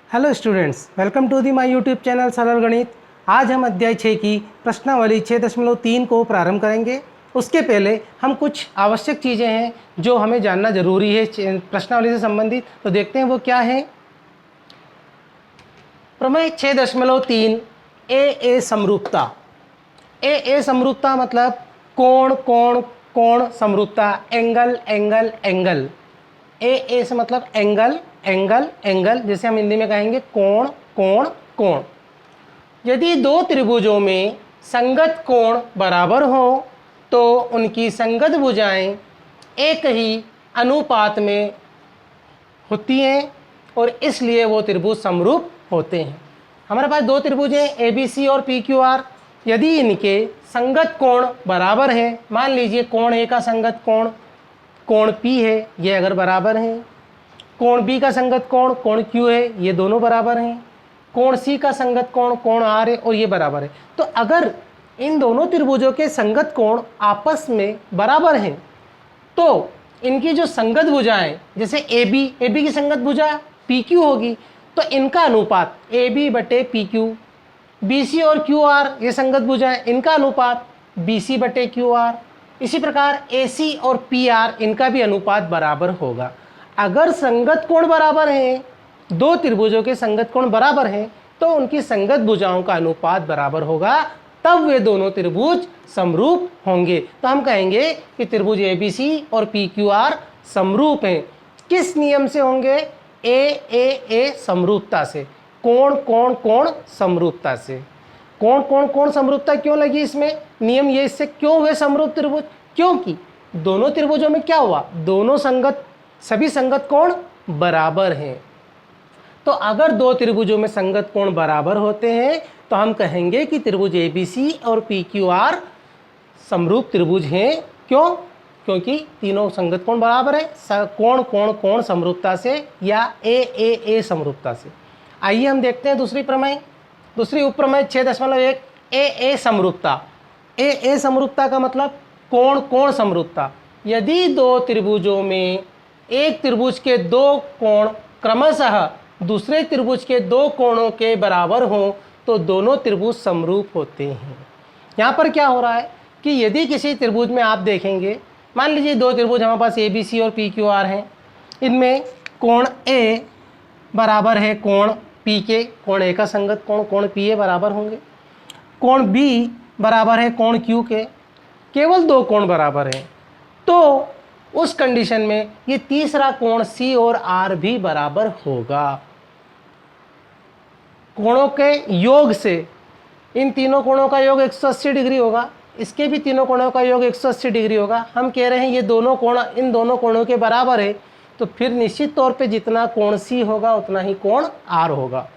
Hello students, welcome to the my YouTube channel Saral Ganit. आज हम अध्याय 6 की प्रश्नावली 6.3 को प्रारंभ करेंगे। उसके पहले हम कुछ आवश्यक चीज़ें हैं जो हमें जानना जरूरी है प्रश्नावली से संबंधित। तो देखते हैं वो क्या है। प्रमेय 6.3 ए समरूपता। ए समरूपता मतलब कोण कोण कोण समरूपता, एंगल एंगल एंगल। ए से मतलब एंगल एंगल एंगल, जैसे हम हिंदी में कहेंगे कोण कोण कोण। यदि दो त्रिभुजों में संगत कोण बराबर हो तो उनकी संगत भुजाएं एक ही अनुपात में होती हैं और इसलिए वो त्रिभुज समरूप होते हैं। हमारे पास दो त्रिभुज हैं ए बी सी और पी क्यू आर। यदि इनके संगत कोण बराबर हैं, मान लीजिए कोण ए का संगत कोण कोण पी है, ये अगर बराबर हैं, कोण बी का संगत कोण कोण क्यू है, ये दोनों बराबर हैं, कोण सी का संगत कोण कोण आर है और ये बराबर है, तो अगर इन दोनों त्रिभुजों के संगत कोण आपस में बराबर हैं तो इनकी जो संगत भुजाएं, जैसे ए बी की संगत भुजा पी क्यू होगी, तो इनका अनुपात ए बी बटे पी क्यू, बी सी और क्यू आर ये संगत भुजाएं, इनका अनुपात बी सी बटे क्यू आर। इसी प्रकार ए सी और पी आर इनका भी अनुपात बराबर होगा। अगर संगत कोण बराबर हैं, दो त्रिभुजों के संगत कोण बराबर हैं, तो उनकी संगत भुजाओं का अनुपात बराबर होगा, तब वे दोनों त्रिभुज समरूप होंगे। तो हम कहेंगे कि त्रिभुज ए बी सी और पी क्यू आर समरूप हैं। किस नियम से होंगे? ए समरूपता से, कोण कोण कोण समरूपता से। कोण कोण कोण समरूपता क्यों लगी इसमें? नियम ये इससे क्यों हुए समरूप त्रिभुज? क्योंकि दोनों त्रिभुजों में क्या हुआ, दोनों सभी संगत कोण बराबर हैं। तो अगर दो त्रिभुजों में संगत कोण बराबर होते हैं तो हम कहेंगे कि त्रिभुज ए बी सी और पी क्यू आर समरूप त्रिभुज हैं। क्यों? क्योंकि तीनों संगत कोण बराबर है, कोण कोण कोण समरूपता से या ए समरूपता से। आइए हम देखते हैं दूसरी प्रमेय, दूसरी उपप्रमेय 6.1 ए समरूपता। ए समरूपता का मतलब कोण कोण समरूपता। यदि दो त्रिभुजों में एक त्रिभुज के दो कोण क्रमशः दूसरे त्रिभुज के दो कोणों के बराबर हों तो दोनों त्रिभुज समरूप होते हैं। यहाँ पर क्या हो रहा है कि यदि किसी त्रिभुज में आप देखेंगे, मान लीजिए दो त्रिभुज हमारे पास ए बी सी और पी क्यू आर हैं, इनमें कोण ए बराबर है कोण पी के, कोण ए का संगत कोण कोण पी ए बराबर होंगे, कोण बी बराबर है कोण क्यू के, केवल दो कोण बराबर हैं, तो उस कंडीशन में ये तीसरा कोण सी और आर भी बराबर होगा। कोणों के योग से इन तीनों कोणों का योग 180 डिग्री होगा, इसके भी तीनों कोणों का योग 180 डिग्री होगा। हम कह रहे हैं ये दोनों कोण इन दोनों कोणों के बराबर है, तो फिर निश्चित तौर पे जितना कोण सी होगा उतना ही कोण आर होगा।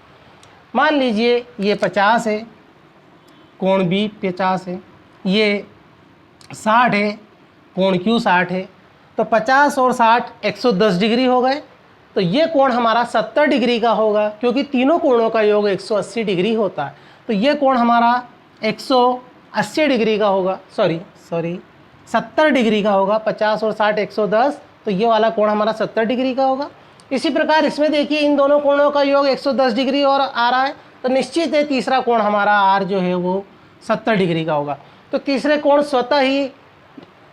मान लीजिए ये 50 है, कोण बी 50 है, ये 60 है, कोण क्यू 60 है, तो 50 और 60 110 डिग्री हो गए। तो ये कोण हमारा 70 डिग्री का होगा, क्योंकि तीनों कोणों का योग 180 डिग्री होता है। तो ये कोण हमारा 180 डिग्री का होगा, सॉरी 70 डिग्री का होगा। 50 और 60 110, तो ये वाला कोण हमारा 70 डिग्री का होगा। इसी प्रकार इसमें देखिए इन दोनों कोणों का योग 110 डिग्री और आ रहा है, तो निश्चित है तीसरा कोण हमारा आर जो है वो 70 डिग्री का होगा। तो तीसरे कोण स्वतः ही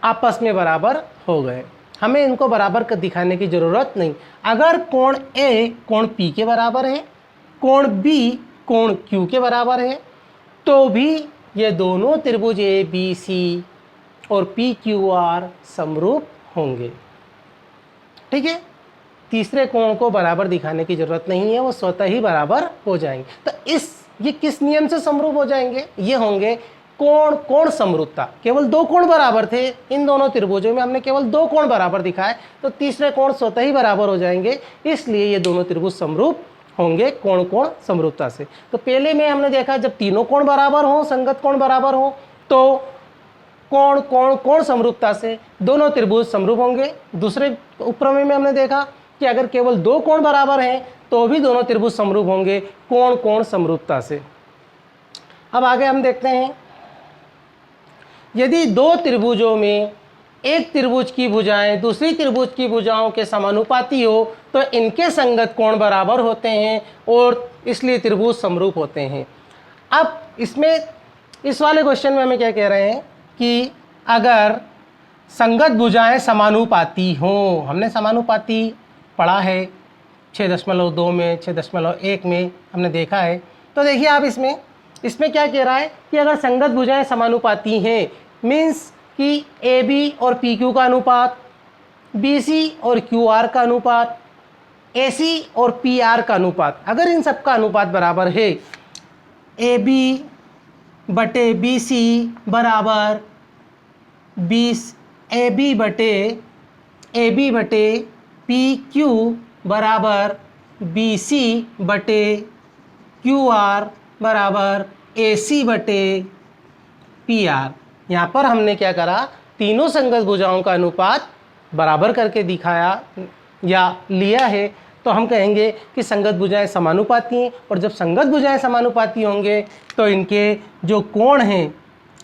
आपस में बराबर हो गए, हमें इनको बराबर कर दिखाने की ज़रूरत नहीं। अगर कोण ए कोण पी के बराबर है, कोण बी कोण क्यू के बराबर है, तो भी ये दोनों त्रिभुज ए बी सी और पी क्यू आर समरूप होंगे। ठीक है, तीसरे कोण को बराबर दिखाने की ज़रूरत नहीं है, वो स्वतः ही बराबर हो जाएंगे। तो ये किस नियम से समरूप हो जाएंगे? ये होंगे कोण कोण समरूपता। केवल दो कोण बराबर थे, इन दोनों त्रिभुजों में हमने केवल दो कोण बराबर दिखाए, तो तीसरे कोण स्वतः ही बराबर हो जाएंगे, इसलिए ये दोनों त्रिभुज समरूप होंगे कोण कोण समरूपता से। तो पहले में हमने देखा जब तीनों कोण बराबर हों, संगत कोण बराबर हों, तो कोण कोण कोण समरूपता से दोनों त्रिभुज समरूप होंगे। दूसरे उपप्रमेय में हमने देखा कि अगर केवल दो कोण बराबर हैं तो भी दोनों त्रिभुज समरूप होंगे कोण कोण समरूपता से। अब आगे हम देखते हैं, यदि दो त्रिभुजों में एक त्रिभुज की भुजाएं दूसरी त्रिभुज की भुजाओं के समानुपाती हो तो इनके संगत कोण बराबर होते हैं और इसलिए त्रिभुज समरूप होते हैं। अब इसमें इस वाले क्वेश्चन में हमें क्या कह रहे हैं कि अगर संगत भुजाएं समानुपाती हों, हमने समानुपाती पढ़ा है 6.2 में 6.1 में हमने देखा है। तो देखिए आप इसमें क्या कह रहा है कि अगर संगत भुजाएं समानुपाती हैं मीन्स कि ए बी और पी क्यू का अनुपात, बी सी और क्यू आर का अनुपात, ए सी और पी आर का अनुपात, अगर इन सब का अनुपात बराबर है, ए बी बटे बी सी बराबर 20, ए बी बटे पी क्यू बराबर बी सी बटे क्यू आर बराबर ए सी बटे पी आर। यहाँ पर हमने क्या करा, तीनों संगत भुजाओं का अनुपात बराबर करके दिखाया या लिया है। तो हम कहेंगे कि संगत भुजाएं समानुपाती हैं और जब संगत भुजाएं समानुपाती होंगे तो इनके जो कोण हैं,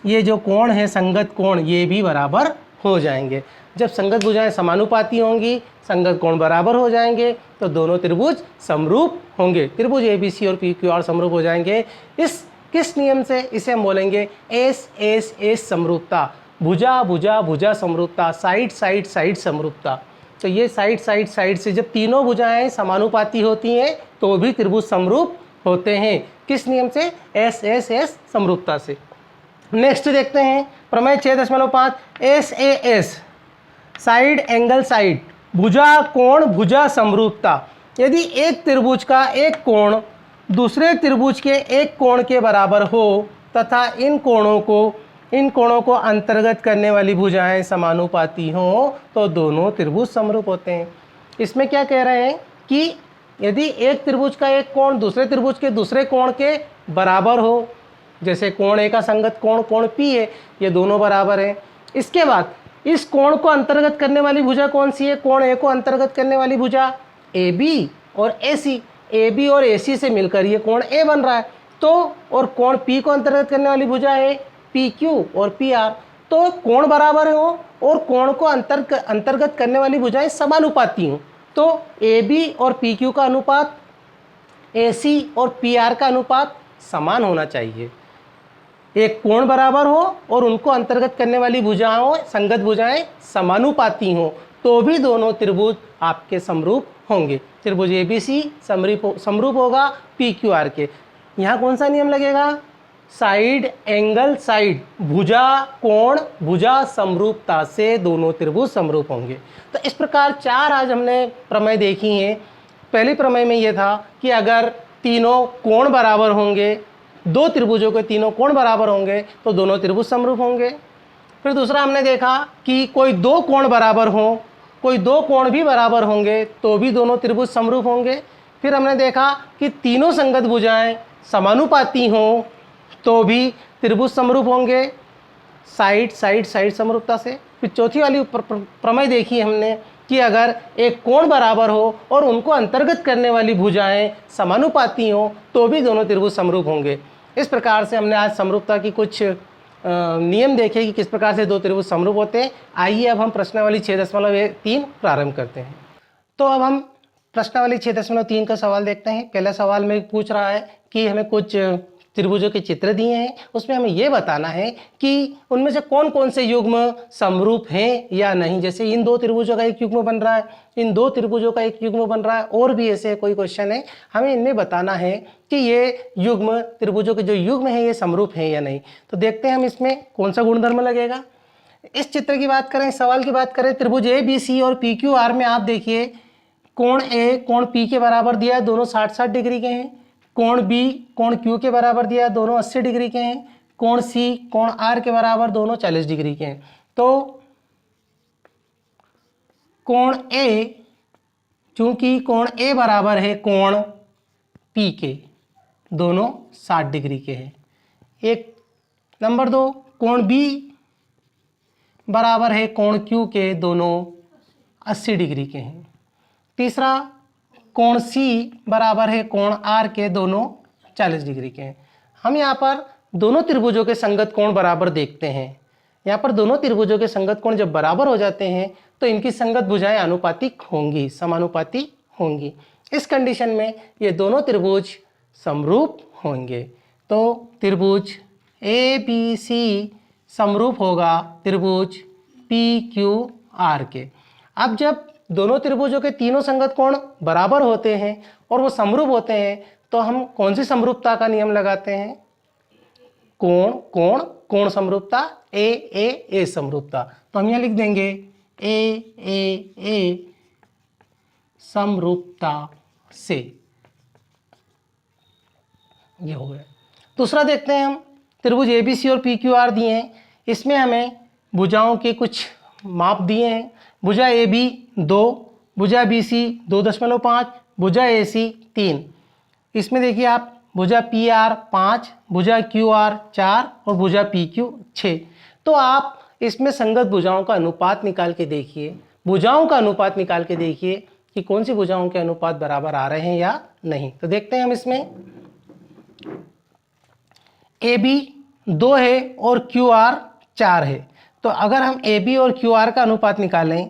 ये जो कोण है संगत कोण, ये भी बराबर हो जाएंगे। जब संगत भुजाएं समानुपाती होंगी, संगत कोण बराबर हो जाएंगे तो दोनों त्रिभुज समरूप होंगे, त्रिभुज ए बी सी और पी क्यू आर समरूप हो जाएंगे। इस किस नियम से? इसे हम बोलेंगे एस एस एस समरूपता, भुजा भुजा भुजा समरूपता, साइड साइड साइड समरूपता। तो ये साइड साइड साइड से जब तीनों भुजाएं समानुपाती होती हैं तो भी त्रिभुज समरूप होते हैं। किस नियम से? एस एस एस समरूपता से। नेक्स्ट देखते हैं प्रमेय 6.5 S A S, side angle side, भुजा कोण भुजा समरूपता। यदि एक त्रिभुज का एक कोण दूसरे त्रिभुज के एक कोण के बराबर हो तथा इन कोणों को अंतर्गत करने वाली भुजाएं समानुपाती हों तो दोनों त्रिभुज समरूप होते हैं। इसमें क्या कह रहे हैं कि यदि एक त्रिभुज का एक कोण दूसरे त्रिभुज के दूसरे कोण के बराबर हो, जैसे कोण ए का संगत कोण कोण पी है, ये दोनों बराबर हैं। इसके बाद इस कोण को अंतर्गत करने वाली भुजा कौन सी है? कोण ए को अंतर्गत करने वाली भुजा ए बी और ए सी, ए बी और ए सी से मिलकर ये कोण ए बन रहा है। तो और कोण पी को अंतर्गत करने वाली भुजा है पी क्यू और पी आर। तो कोण बराबर हो और कोण को अंतर्गत करने वाली भुजाएं समानुपाती हों तो ए बी और पी क्यू का अनुपात, ए सी और पी आर का अनुपात समान होना चाहिए। एक कोण बराबर हो और उनको अंतर्गत करने वाली भुजाओं संगत भुजाएं समानुपाती हों तो भी दोनों त्रिभुज आपके समरूप होंगे। त्रिभुज ए बी सी समरूप होगा पी क्यू आर के। यहाँ कौन सा नियम लगेगा? साइड एंगल साइड, भुजा कोण भुजा समरूपता से दोनों त्रिभुज समरूप होंगे। तो इस प्रकार 4 आज हमने प्रमेय देखी हैं। पहले प्रमेय में ये था कि अगर तीनों कोण बराबर होंगे, दो त्रिभुजों के तीनों कोण बराबर होंगे तो दोनों त्रिभुज समरूप होंगे। फिर दूसरा हमने देखा कि कोई दो कोण बराबर हों, कोई दो कोण भी बराबर होंगे तो भी दोनों त्रिभुज समरूप होंगे। फिर हमने देखा कि तीनों संगत भुजाएं समानुपाती हों तो भी त्रिभुज समरूप होंगे, साइड साइड साइड समरूपता से। फिर चौथी वाली प्रमेय देखी हमने कि अगर एक कोण बराबर हो और उनको अंतर्गत करने वाली भुजाएं समानुपाती हों तो भी दोनों त्रिभुज समरूप होंगे। इस प्रकार से हमने आज समरूपता की कुछ नियम देखे कि किस प्रकार से दो त्रिभुज समरूप होते हैं। आइए अब हम प्रश्नावली 6.3 प्रारंभ करते हैं। तो अब हम प्रश्नावली 6.3 का सवाल देखते हैं। पहला सवाल में पूछ रहा है कि हमें कुछ त्रिभुजों के चित्र दिए हैं, उसमें हमें ये बताना है कि उनमें से कौन कौन से युग्म समरूप हैं या नहीं। जैसे इन दो त्रिभुजों का एक युग्म बन रहा है, इन दो त्रिभुजों का एक युग्म बन रहा है, और भी ऐसे कोई क्वेश्चन है, हमें इनमें बताना है कि ये युग्म त्रिभुजों के जो युग्म है ये समरूप है या नहीं। तो देखते हैं हम इसमें कौन सा गुणधर्म लगेगा। इस चित्र की बात करें, सवाल की बात करें, त्रिभुज ए बी सी और पी क्यू आर में आप देखिए कोण ए कोण पी के बराबर दिया है, दोनों 60-60 डिग्री के हैं। कोण बी कोण क्यू के बराबर दिया, दोनों 80 डिग्री के हैं। कोण सी कोण आर के बराबर, दोनों 40 डिग्री के हैं। तो कोण ए, चूंकि कोण ए बराबर है कोण पी के, दोनों 60 डिग्री के हैं। एक नंबर 2, कोण बी बराबर है कोण क्यू के, दोनों 80 डिग्री के हैं। तीसरा, कोण सी बराबर है कोण आर के, दोनों 40 डिग्री के हैं। हम यहाँ पर दोनों त्रिभुजों के संगत कोण बराबर देखते हैं। यहाँ पर दोनों त्रिभुजों के संगत कोण जब बराबर हो जाते हैं तो इनकी संगत भुजाएं आनुपातिक होंगी, समानुपाती होंगी। इस कंडीशन में ये दोनों त्रिभुज समरूप होंगे। तो त्रिभुज ए बी सी समरूप होगा त्रिभुज पी क्यू आर के। अब जब दोनों त्रिभुजों के तीनों संगत कोण बराबर होते हैं और वो समरूप होते हैं तो हम कौन सी समरूपता का नियम लगाते हैं? कोण कोण कोण समरूपता, ए समरूपता। तो हम यहाँ लिख देंगे ए समरूपता से। ये हो गया। दूसरा देखते हैं हम, त्रिभुज एबीसी और पी क्यू आर दिए हैं, इसमें हमें भुजाओं के कुछ माप दिए हैं। भुजा ए बी 2, भुजा बी सी 2.5, भुजा ए सी 3। इसमें देखिए आप भुजा पी आर 5, भुजा क्यू आर 4 और भुजा पी क्यू 6। तो आप इसमें संगत भुजाओं का अनुपात निकाल के देखिए, भुजाओं का अनुपात निकाल के देखिए कि कौन सी भुजाओं के अनुपात बराबर आ रहे हैं या नहीं। तो देखते हैं हम इसमें ए बी 2 है और क्यू आर 4 है। तो अगर हम ए बी और क्यू आर का अनुपात निकालें,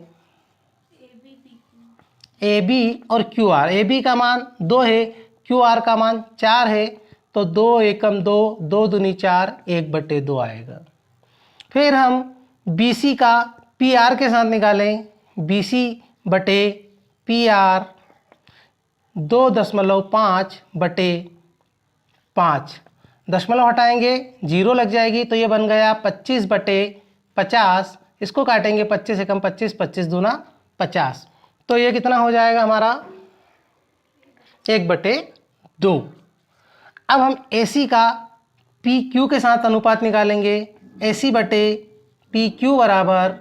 ए बी और क्यू आर, ए बी का मान 2 है, क्यू आर का मान 4 है, तो 2 एकम 2, 2 दूनी 4, 1/2 आएगा। फिर हम बी सी का पी आर के साथ निकालें, बी सी बटे पी आर 2.5/5, दशमलव हटाएंगे 0 लग जाएगी, तो ये बन गया 25/50। इसको काटेंगे 25 एकम 25, 25 दूना 50, तो ये कितना हो जाएगा हमारा 1/2। अब हम AC का PQ के साथ अनुपात निकालेंगे, AC बटे PQ बराबर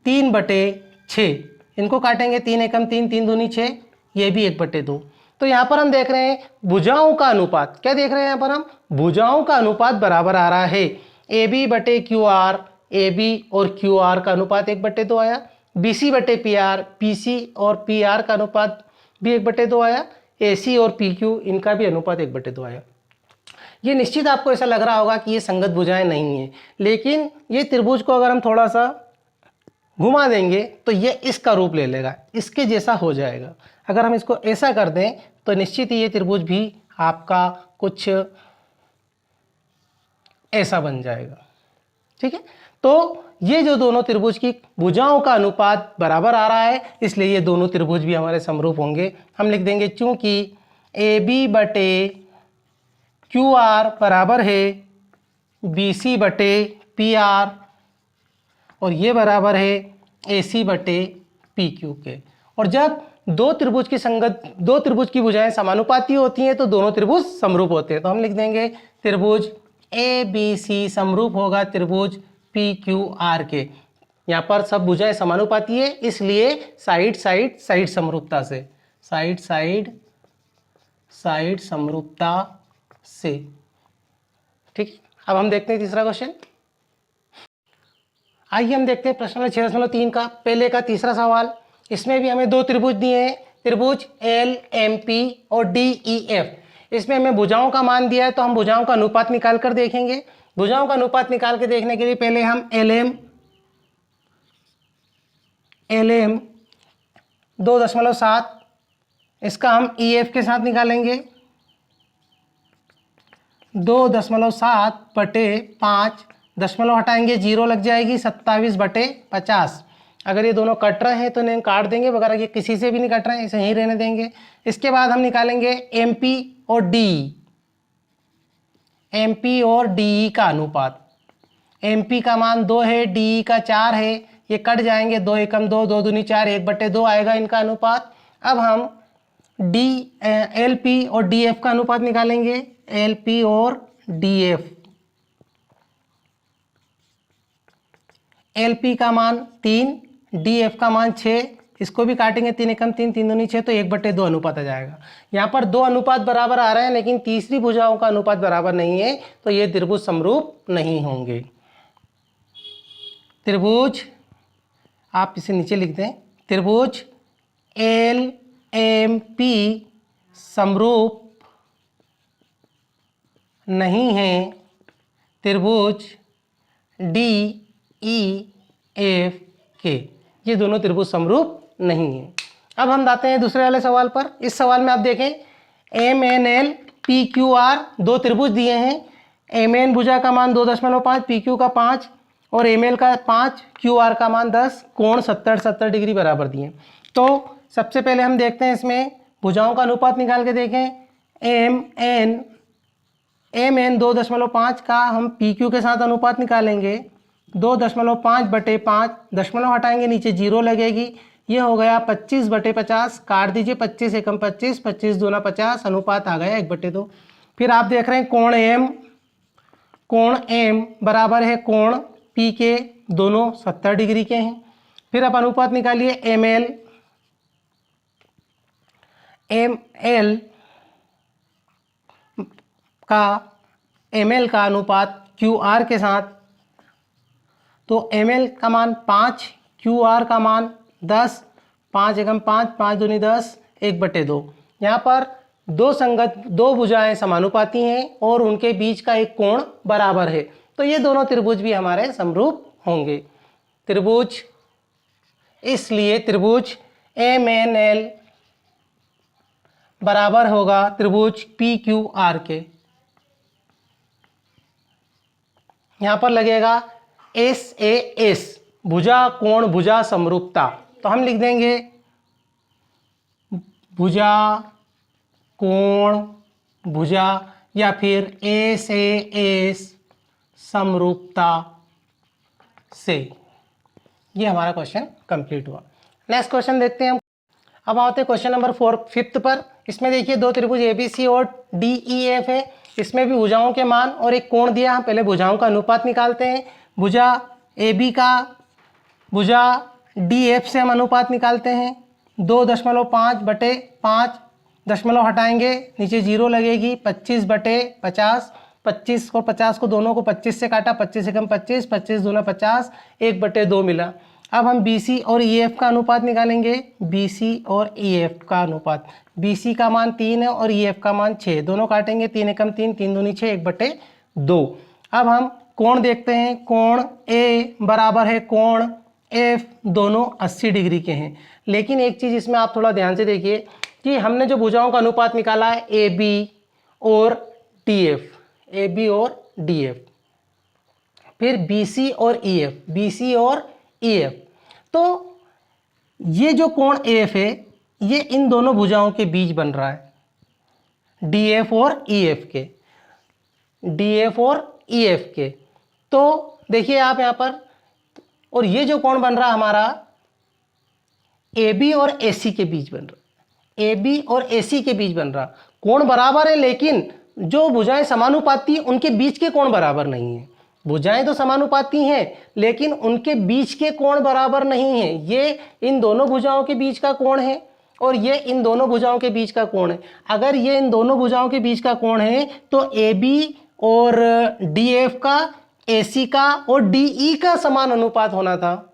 3/6। इनको काटेंगे 3 एकम 3, 3 दूनी 6, ये भी 1/2। तो यहाँ पर हम देख रहे हैं भुजाओं का अनुपात, क्या देख रहे हैं यहाँ पर हम? भुजाओं का अनुपात बराबर आ रहा है। AB बटे QR, AB और QR का अनुपात 1/2 आया। BC बटे PR, PC और PR का अनुपात भी 1/2 आया। AC और PQ इनका भी अनुपात 1/2 आया। ये निश्चित आपको ऐसा लग रहा होगा कि ये संगत भुजाएं नहीं हैं, लेकिन ये त्रिभुज को अगर हम थोड़ा सा घुमा देंगे तो ये इसका रूप ले लेगा, इसके जैसा हो जाएगा। अगर हम इसको ऐसा कर दें तो निश्चित ही ये त्रिभुज भी आपका कुछ ऐसा बन जाएगा। ठीक है, तो ये जो दोनों त्रिभुज की भुजाओं का अनुपात बराबर आ रहा है, इसलिए ये दोनों त्रिभुज भी हमारे समरूप होंगे। हम लिख देंगे चूंकि ए बी बटे क्यू आर बराबर है बी सी बटे पी आर और ये बराबर है ए सी बटे पी क्यू के। और जब दो त्रिभुज की भुजाएं समानुपाती होती हैं तो दोनों त्रिभुज समरूप होते हैं। तो हम लिख देंगे त्रिभुज ए बी सी समरूप होगा त्रिभुज पी क्यू आर के। यहाँ पर सब भुजाएं समानुपाती है, इसलिए साइड साइड साइड समरूपता से, साइड साइड साइड समरूपता से। ठीक, अब हम देखते हैं तीसरा क्वेश्चन। आइए हम देखते हैं प्रश्न नंबर 6.3 का पहले का तीसरा सवाल। इसमें भी हमें दो त्रिभुज दिए हैं, त्रिभुज एल एम पी और डी ई एफ। इसमें हमें भुजाओं का मान दिया है, तो हम भुजाओं का अनुपात निकाल कर देखेंगे। भुजाओं का अनुपात निकाल के देखने के लिए पहले हम एल एम 2.7, इसका हम ई एफ के साथ निकालेंगे 2.7 बटे 5, दशमलव हटाएंगे 0 लग जाएगी 27/50। अगर ये दोनों कट रहे हैं तो इन्हें काट देंगे, अगर ये किसी से भी नहीं कट रहे हैं इसे यहीं रहने देंगे। इसके बाद हम निकालेंगे एम पी और डी, एम पी और डी का अनुपात। एम पी का मान 2 है, डी का 4 है, ये कट जाएंगे 2 एकम 2, 2 दूनी 4, 1/2 आएगा इनका अनुपात। अब हम एल पी और डी एफ का अनुपात निकालेंगे, एल पी और डी एफ। एल पी का मान 3, डी एफ का मान 6, इसको भी काटेंगे 3 एकम 3, 3 दूनी 6, तो 1/2 अनुपात आ जाएगा। यहाँ पर दो अनुपात बराबर आ रहे हैं लेकिन तीसरी भुजाओं का अनुपात बराबर नहीं है, तो ये त्रिभुज समरूप नहीं होंगे। त्रिभुज, आप इसे नीचे लिख दें, त्रिभुज एल एम पी समरूप नहीं है त्रिभुज DEF के, ये दोनों त्रिभुज समरूप नहीं है। अब हम आते हैं दूसरे वाले सवाल पर। इस सवाल में आप देखें MNL PQR दो त्रिभुज दिए हैं। MN भुजा का मान 2.5, PQ का 5 और ML का 5, QR का मान 10, कोण 70 डिग्री बराबर दिए। तो सबसे पहले हम देखते हैं इसमें भुजाओं का अनुपात निकाल के देखें। MN 2.5 का हम PQ के साथ अनुपात निकालेंगे। 2.5/5, दशमलव हटाएंगे नीचे 0 लगेगी, ये हो गया 25/50, काट दीजिए 25 एकम 25, 25 दूना 50, अनुपात आ गया 1/2। फिर आप देख रहे हैं कोण M बराबर है कोण P के, दोनों 70 डिग्री के हैं। फिर आप अनुपात निकालिए ML का अनुपात QR के साथ, तो ML का मान 5, QR का मान 10, 5 एकम 5, 5 दूनी 10, 1/2। यहाँ पर दो भुजाएं समानुपाती हैं और उनके बीच का एक कोण बराबर है, तो ये दोनों त्रिभुज भी हमारे समरूप होंगे। इसलिए त्रिभुज MNL बराबर होगा त्रिभुज PQR के। यहाँ पर लगेगा SAS, भुजा कोण भुजा समरूपता, तो हम लिख देंगे भुजा कोण भुजा या फिर SAS समरूपता से। ये हमारा क्वेश्चन कंप्लीट हुआ। नेक्स्ट क्वेश्चन देखते हैं हम। अब आते हैं क्वेश्चन नंबर 5 पर। इसमें देखिए दो त्रिभुज ABC और DEF है। इसमें भी भुजाओं के मान और एक कोण दिया। हम पहले भुजाओं का अनुपात निकालते हैं। भुजा AB का भुजा DF से हम अनुपात निकालते हैं। 2.5/5, दशमलव हटाएंगे नीचे 0 लगेगी, 25/50, 25 और 50 को दोनों को 25 से काटा, 25 एकम 25, 25 दूना 50, 1/2 मिला। अब हम BC और EF का अनुपात निकालेंगे। BC और EF का अनुपात, BC का मान 3 है और EF का मान 6, दोनों काटेंगे, 3 एकम 3, 3 दूनी 6, 1/2। अब हम कोण देखते हैं। कोण A बराबर है कोण F, दोनों 80 डिग्री के हैं। लेकिन एक चीज़ इसमें आप थोड़ा ध्यान से देखिए कि हमने जो भुजाओं का अनुपात निकाला है AB और DF, फिर BC और EF, तो ये जो कोण AF है ये इन दोनों भुजाओं के बीच बन रहा है, DF और EF के। तो देखिए आप यहाँ पर, और ये जो कोण बन रहा है हमारा AB और AC के बीच बन रहा, कोण बराबर है लेकिन जो भुजाएं समानुपाती उनके बीच के कोण बराबर नहीं है। भुजाएं तो समानुपाती हैं लेकिन उनके बीच के कोण बराबर नहीं है। ये इन दोनों भुजाओं के बीच का कोण है और ये इन दोनों भुजाओं के बीच का कोण है। अगर ये इन दोनों भुजाओं के बीच का कोण है तो AB और DF का, AC का और DE का समान अनुपात होना था।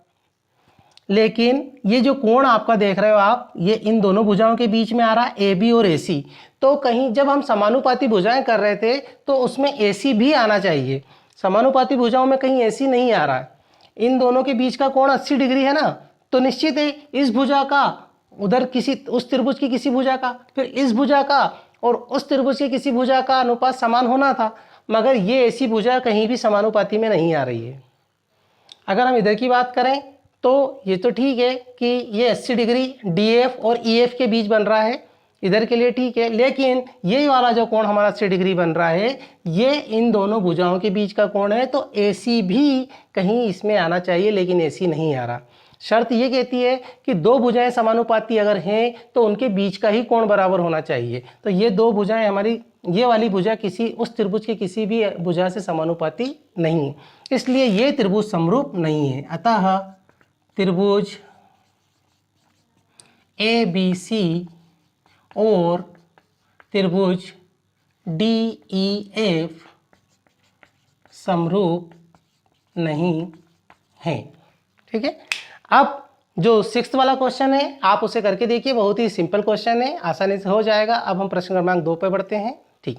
लेकिन ये जो कोण आपका देख रहे हो आप, ये इन दोनों भुजाओं के बीच में आ रहा है, AB और AC। तो कहीं जब हम समानुपाती भुजाएं कर रहे थे तो उसमें AC भी आना चाहिए। समानुपाती भुजाओं में कहीं AC नहीं आ रहा है। इन दोनों के बीच का कोण 80 डिग्री है ना, तो निश्चित है इस भुजा का उधर उस त्रिभुज की किसी भुजा का, फिर इस भुजा का और उस त्रिभुज की किसी भुजा का अनुपात समान होना था। मगर ये ऐसी भुजा कहीं भी समानुपाती में नहीं आ रही है। अगर हम इधर की बात करें तो ये तो ठीक है कि ये 80 डिग्री DF और EF के बीच बन रहा है, इधर के लिए ठीक है। लेकिन ये वाला जो कोण हमारा 80 डिग्री बन रहा है ये इन दोनों भुजाओं के बीच का कोण है, तो AC भी कहीं इसमें आना चाहिए, लेकिन AC नहीं आ रहा। शर्त ये कहती है कि दो भुजाएं समानुपाती अगर हैं तो उनके बीच का ही कोण बराबर होना चाहिए। तो ये दो भुजाएं हमारी, ये वाली भुजा किसी उस त्रिभुज की किसी भी भुजा से समानुपाती नहीं है, इसलिए ये त्रिभुज समरूप नहीं है। अतः त्रिभुज ABC और त्रिभुज DEF समरूप नहीं है। ठीक है। अब जो 6th वाला क्वेश्चन है आप उसे करके देखिए, बहुत ही सिंपल क्वेश्चन है, आसानी से हो जाएगा। अब हम प्रश्न क्रमांक 2 पे बढ़ते हैं। ठीक।